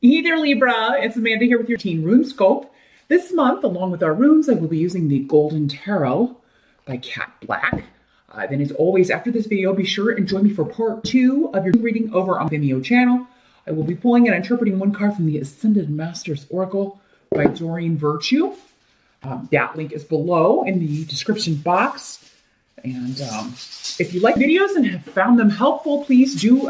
Hey there, Libra. It's Amanda here with your Teen Rune Scope. This month, along with our runes, I will be using the Golden Tarot by Cat Black. Then, as always, after this video, be sure and join me for part 2 of your reading over on the Vimeo channel. I will be pulling and interpreting one card from the Ascended Masters Oracle by Doreen Virtue. That link is below in the description box. And if you like videos and have found them helpful, please do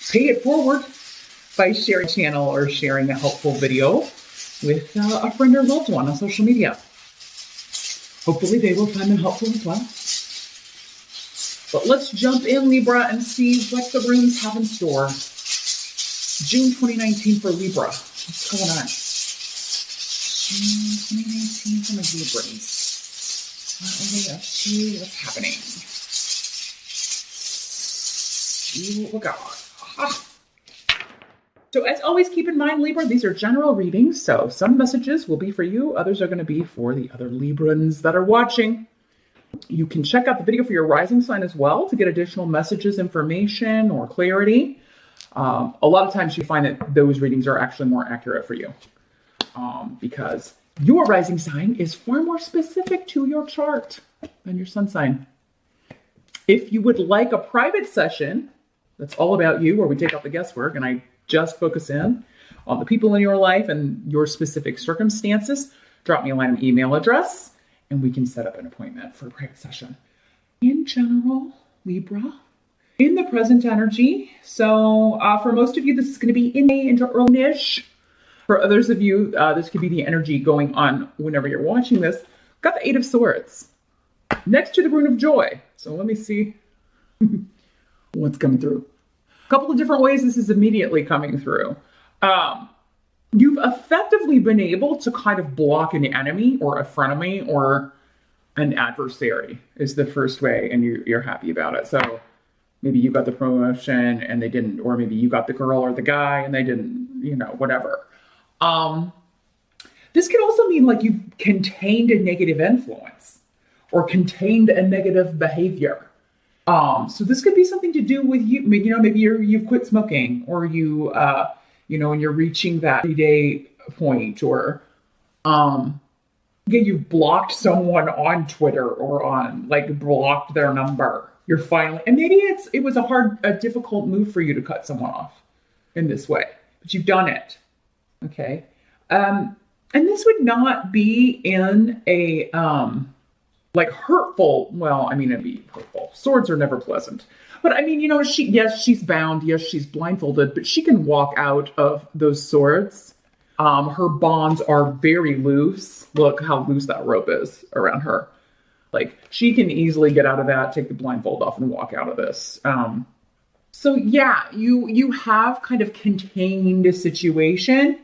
pay it forward by sharing the channel or sharing a helpful video with a friend or loved one on social media. Hopefully they will find them helpful as well. But let's jump in, Libra, and see what the runes have in store. June 2019 for Libra. What's going on? June 2019 for my Libras. What are they up to? What's happening? See what we got. Aha. So as always, keep in mind, Libra, these are general readings, so some messages will be for you, others are going to be for the other Librans that are watching. You can check out the video for your rising sign as well to get additional messages, information, or clarity. A lot of times you find that those readings are actually more accurate for you because your rising sign is far more specific to your chart than your sun sign. If you would like a private session that's all about you, where we take out the guesswork and I just focus in on the people in your life and your specific circumstances, drop me a line of email address and we can set up an appointment for a private session. In general, Libra, in the present energy. So for most of you, this is going to be in May into early-ish. For others of you, this could be the energy going on whenever you're watching this. Got the 8 of Swords next to the Rune of Joy. So let me see what's coming through. A couple of different ways this is immediately coming through. You've effectively been able to kind of block an enemy or a frenemy or an adversary is the first way, and you're happy about it. So maybe you got the promotion and they didn't, or maybe you got the girl or the guy and they didn't, you know, whatever. This could also mean like you've contained a negative influence or contained a negative behavior. So this could be something to do with you, you know, maybe you've quit smoking or you know, and you're reaching that 3-day point or, you've blocked someone on Twitter or on like blocked their number. You're finally, and maybe it was a difficult move for you to cut someone off in this way, but you've done it. Okay. And this would not be in a, like hurtful, well, I mean, it'd be hurtful. Swords are never pleasant. But I mean, you know, yes, she's bound. Yes, she's blindfolded, but she can walk out of those swords. Her bonds are very loose. Look how loose that rope is around her. Like she can easily get out of that, take the blindfold off and walk out of this. So yeah, you have kind of contained a situation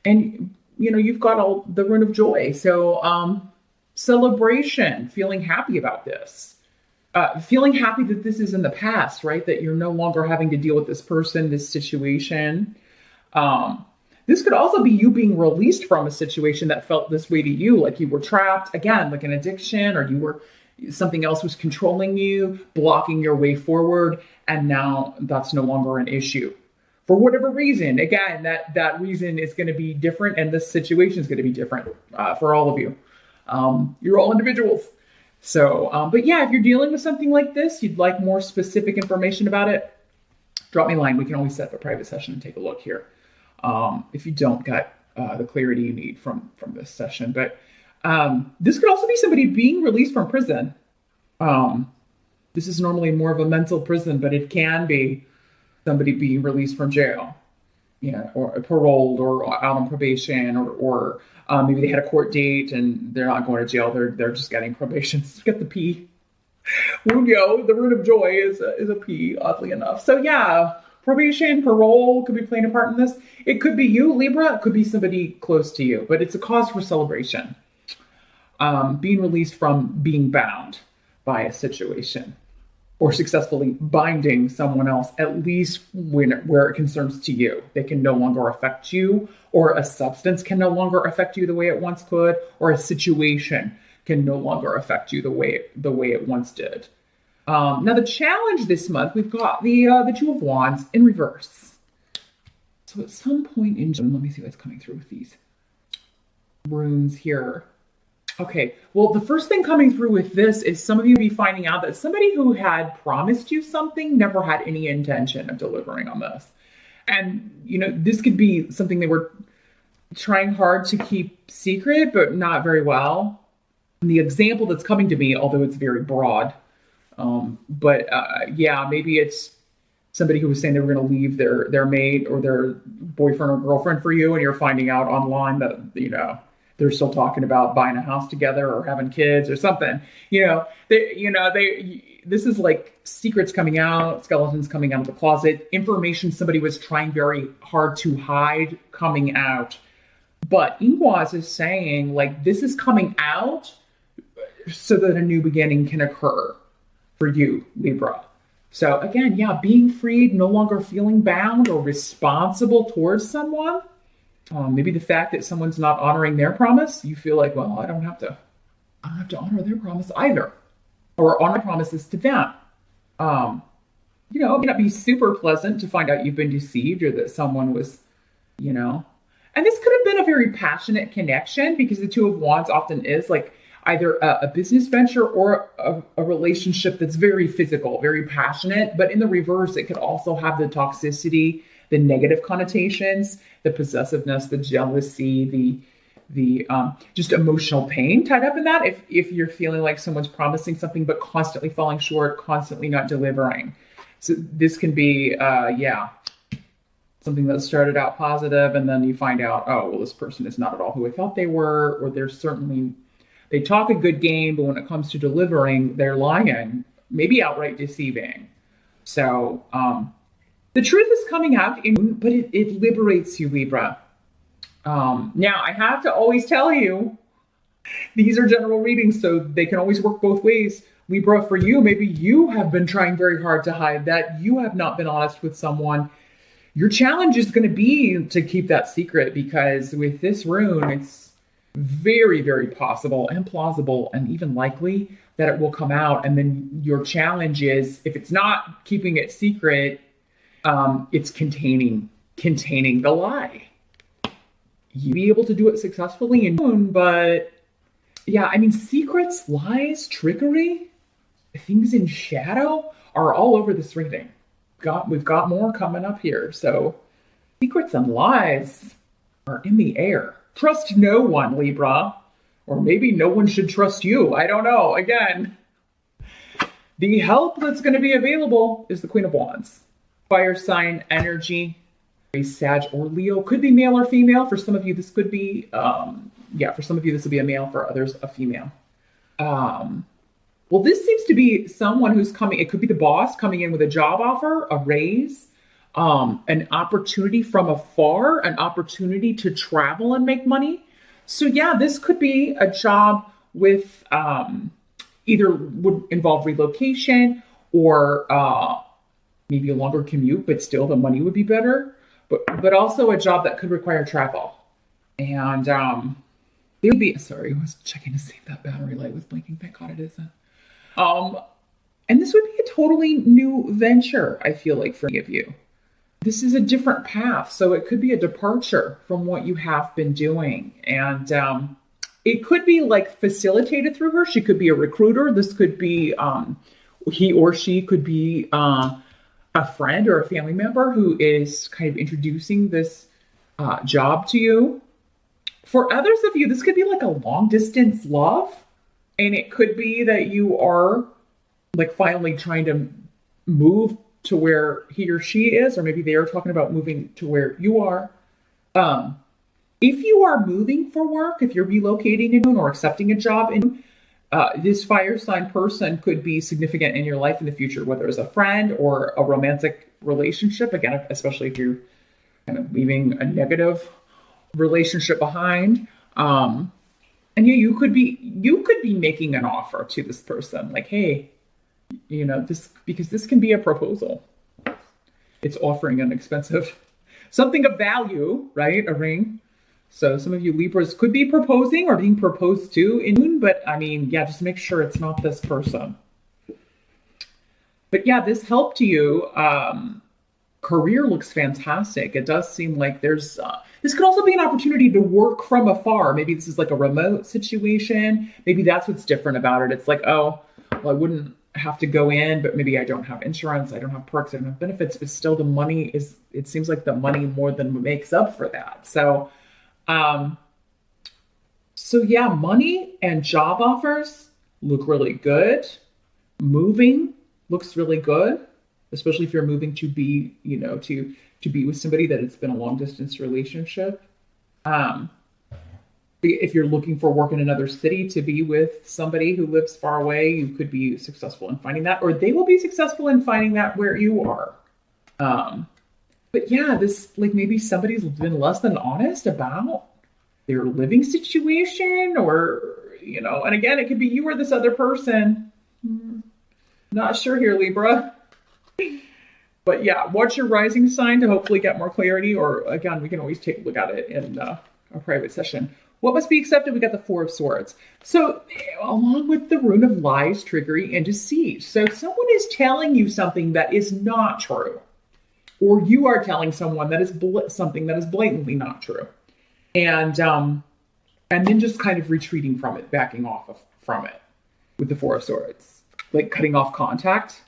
and, you know, you've got the Rune of Joy. So, celebration, feeling happy about this, feeling happy that this is in the past, right? That you're no longer having to deal with this person, this situation. This could also be you being released from a situation that felt this way to you, like you were trapped, again, like an addiction, or something else was controlling you, blocking your way forward, and now that's no longer an issue. For whatever reason, again, that reason is going to be different, and this situation is going to be different for all of you. You're all individuals. So, but yeah, if you're dealing with something like this, you'd like more specific information about it, drop me a line. We can always set up a private session and take a look here. If you don't get the clarity you need from this session. But this could also be somebody being released from prison. This is normally more of a mental prison, but it can be somebody being released from jail, you know, or paroled or out on probation, or maybe they had a court date and they're not going to jail. They're just getting probation. Get the P. Well, you know, the Rune of Joy is a P, oddly enough. So yeah, probation, parole could be playing a part in this. It could be you, Libra. It could be somebody close to you, but it's a cause for celebration. Being released from being bound by a situation, or successfully binding someone else, at least where it concerns to you. They can no longer affect you, or a substance can no longer affect you the way it once could, or a situation can no longer affect you the way it once did. Now the challenge this month, we've got the Two of Wands in reverse. So at some point in June, let me see what's coming through with these runes here. Okay, well, the first thing coming through with this is some of you be finding out that somebody who had promised you something never had any intention of delivering on this. And, this could be something they were trying hard to keep secret, but not very well. And the example that's coming to me, although it's very broad, maybe it's somebody who was saying they were going to leave their mate or their boyfriend or girlfriend for you, and you're finding out online that, they're still talking about buying a house together or having kids or something. This is like secrets coming out, skeletons coming out of the closet, information somebody was trying very hard to hide coming out. But Ingwas is saying, like, this is coming out so that a new beginning can occur for you, Libra. So again, being freed, no longer feeling bound or responsible towards someone. Maybe the fact that someone's not honoring their promise, you feel like, well, I don't have to honor their promise either, or honor promises to them. It may not be super pleasant to find out you've been deceived or that someone was, and this could have been a very passionate connection, because the Two of Wands often is like either a business venture or a relationship that's very physical, very passionate. But in the reverse, it could also have the toxicity, the negative connotations, the possessiveness, the jealousy, the just emotional pain tied up in that. If you're feeling like someone's promising something but constantly falling short, constantly not delivering. So this can be, something that started out positive, and then you find out, oh, well, this person is not at all who I thought they were, or they talk a good game, but when it comes to delivering, they're lying, maybe outright deceiving. So, the truth is coming out, but it liberates you, Libra. Now, I have to always tell you, these are general readings, so they can always work both ways. Libra, for you, maybe you have been trying very hard to hide that. You have not been honest with someone. Your challenge is going to be to keep that secret, because with this rune, it's very, very possible and plausible and even likely that it will come out. And then your challenge is, if it's not keeping it secret, it's containing the lie. You'll be able to do it successfully in June, but secrets, lies, trickery, things in shadow are all over this reading. We've got more coming up here. So secrets and lies are in the air. Trust no one, Libra, or maybe no one should trust you. I don't know. Again, the help that's going to be available is the Queen of Wands. Fire sign energy, a Sag or Leo, could be male or female. For some of you, this could be, for some of you, this will be a male. For others, a female. Well, this seems to be someone who's coming. It could be the boss coming in with a job offer, a raise, an opportunity from afar, an opportunity to travel and make money. So this could be a job with either would involve relocation or maybe a longer commute, but still the money would be better. But also a job that could require travel. And there would be, sorry, I was checking to see if that battery light was blinking. Thank God it isn't. And this would be a totally new venture, I feel like, for any of you. This is a different path, so it could be a departure from what you have been doing. And it could be like facilitated through her. She could be a recruiter. This could be, he or she could be a friend or a family member who is kind of introducing this job to you. For others of you, this could be like a long distance love. And it could be that you are like finally trying to move to where he or she is, or maybe they are talking about moving to where you are. If you are moving for work, if you're relocating in or accepting a job in, this fire sign person could be significant in your life in the future, whether it's a friend or a romantic relationship. Again, especially if you're kind of leaving a negative relationship behind. And you could be making an offer to this person, like, hey, this, because this can be a proposal. It's offering an expensive, something of value, right? A ring. So some of you Libras could be proposing or being proposed to in June, but just make sure it's not this person. But this help to you career looks fantastic. It does seem like there's, this could also be an opportunity to work from afar. Maybe this is like a remote situation. Maybe that's what's different about it. It's like, oh, well, I wouldn't have to go in, but maybe I don't have insurance, I don't have perks, I don't have benefits, but still the money is, it seems like the money more than makes up for that. So, yeah, money and job offers look really good. Moving looks really good, especially if you're moving to be, to be with somebody that it's been a long distance relationship. If you're looking for work in another city to be with somebody who lives far away, you could be successful in finding that, or they will be successful in finding that where you are. But yeah, this, like, maybe somebody's been less than honest about their living situation, or, and again, it could be you or this other person. Not sure here, Libra. But yeah, watch your rising sign to hopefully get more clarity, or again, we can always take a look at it in a private session. What must be accepted? We got the Four of Swords. So along with the rune of lies, trickery, and deceit. So someone is telling you something that is not true, or you are telling someone that is something that is blatantly not true. And then just kind of retreating from it, backing off from it with the Four of Swords, like cutting off contact.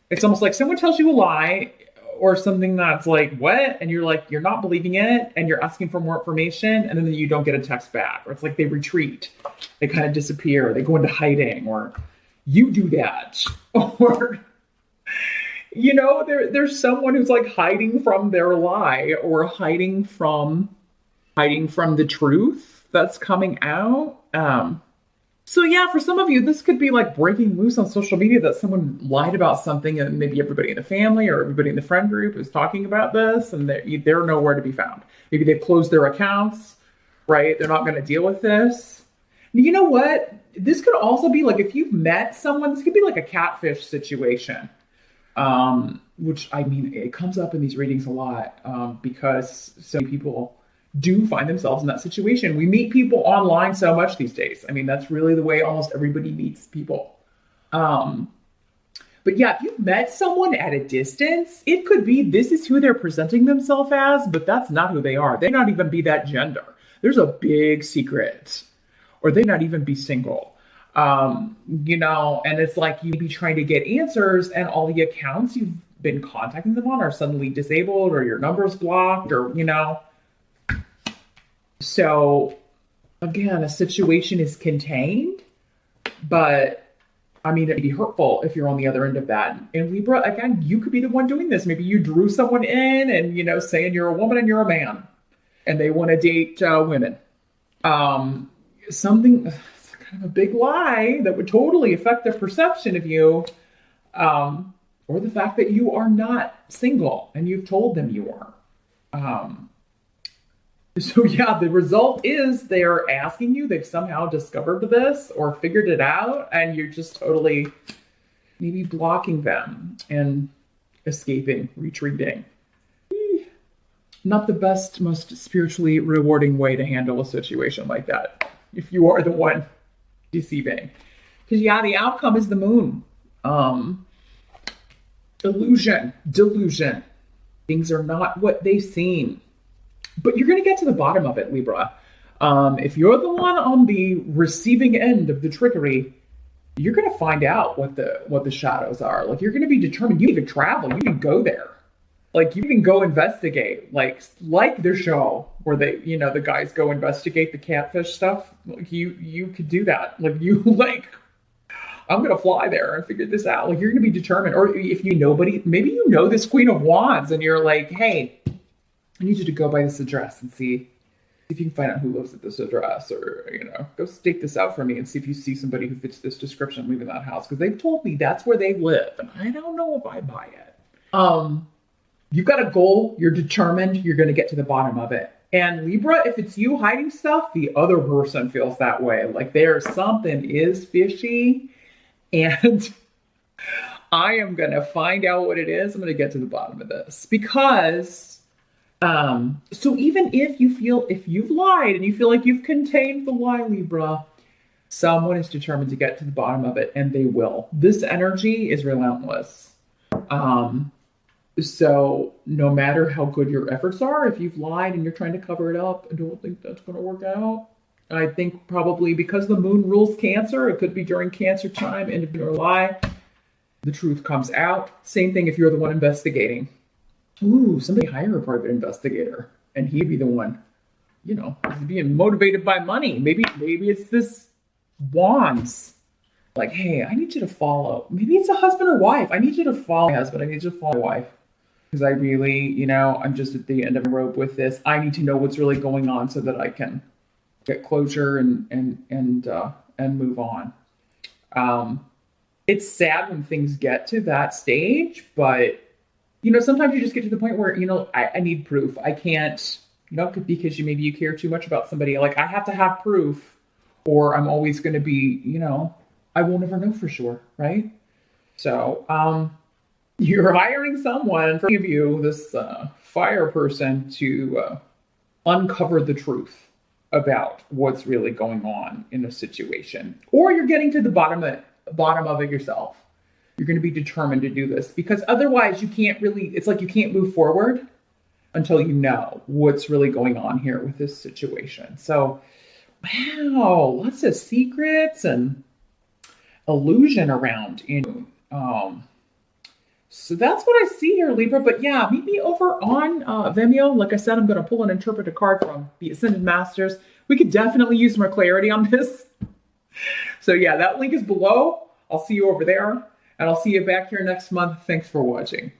It's almost like someone tells you a lie or something that's like, what? And you're like, you're not believing it, and you're asking for more information, and then you don't get a text back. Or it's like they retreat, they kind of disappear, they go into hiding, or you do that. Or, there's someone who's like hiding from their lie, or hiding from the truth that's coming out. So yeah, for some of you, this could be like breaking loose on social media, that someone lied about something, and maybe everybody in the family or everybody in the friend group is talking about this, and they're nowhere to be found. Maybe they've closed their accounts, right? They're not going to deal with this. You know what? This could also be like, if you've met someone, this could be like a catfish situation, which, I mean, it comes up in these readings a lot, because so many people do find themselves in that situation. We meet people online so much these days. I mean, that's really the way almost everybody meets people. But yeah, if you've met someone at a distance, it could be this is who they're presenting themselves as, but that's not who they are. They may not even be that gender. There's a big secret. Or they may not even be single. And it's like you be trying to get answers, and all the accounts you've been contacting them on are suddenly disabled, or your number's blocked, or, So, again, a situation is contained, but, I mean, it'd be hurtful if you're on the other end of that. And Libra, again, you could be the one doing this. Maybe you drew someone in and, saying you're a woman and you're a man, and they want to date women. Something, kind of a big lie that would totally affect their perception of you, or the fact that you are not single and you've told them you are. So yeah, the result is they're asking you, they've somehow discovered this or figured it out, and you're just totally maybe blocking them and escaping, retreating. Not the best, most spiritually rewarding way to handle a situation like that, if you are the one deceiving. Because yeah, the outcome is the moon. Illusion, delusion. Things are not what they seem. But you're going to get to the bottom of it, Libra. If you're the one on the receiving end of the trickery, you're going to find out what the shadows are. Like, you're going to be determined. You can travel. You can go there. Like, you can go investigate. Like the show where they, the guys go investigate the catfish stuff. Like, you could do that. Like, I'm going to fly there and figure this out. Like, you're going to be determined. Or if maybe you know this Queen of Wands, and you're like, hey, I need you to go by this address and see if you can find out who lives at this address, or, go stake this out for me and see if you see somebody who fits this description leaving that house. Because they've told me that's where they live, and I don't know if I buy it. You've got a goal. You're determined. You're going to get to the bottom of it. And Libra, if it's you hiding stuff, the other person feels that way. Like, there's something is fishy, and I am going to find out what it is. I'm going to get to the bottom of this, because so even if you've lied and you feel like you've contained the lie, Libra, someone is determined to get to the bottom of it, and they will. This energy is relentless. So no matter how good your efforts are, if you've lied and you're trying to cover it up, I don't think that's going to work out. I think probably because the moon rules Cancer, it could be during Cancer time, and if you're a lie, the truth comes out. Same thing if you're the one investigating. Ooh, somebody hire a private investigator, and he'd be the one, being motivated by money. Maybe it's this wands. Like, hey, I need you to follow. Maybe it's a husband or wife. I need you to follow my husband. I need you to follow my wife. Because I really, I'm just at the end of the rope with this. I need to know what's really going on so that I can get closure and move on. It's sad when things get to that stage, but sometimes you just get to the point where I need proof. I can't, because maybe you care too much about somebody. Like I have to have proof, or I'm always going to be, I won't ever know for sure, right? So you're hiring someone, for you, this fire person, to uncover the truth about what's really going on in a situation, or you're getting to the bottom of it yourself. You're going to be determined to do this because otherwise you can't really. It's like you can't move forward until you know what's really going on here with this situation. So, wow, lots of secrets and illusion around in. So that's what I see here, Libra. But yeah, meet me over on Vimeo. Like I said, I'm going to pull and interpret a card from the Ascended Masters. We could definitely use more clarity on this. So yeah, that link is below. I'll see you over there, and I'll see you back here next month. Thanks for watching.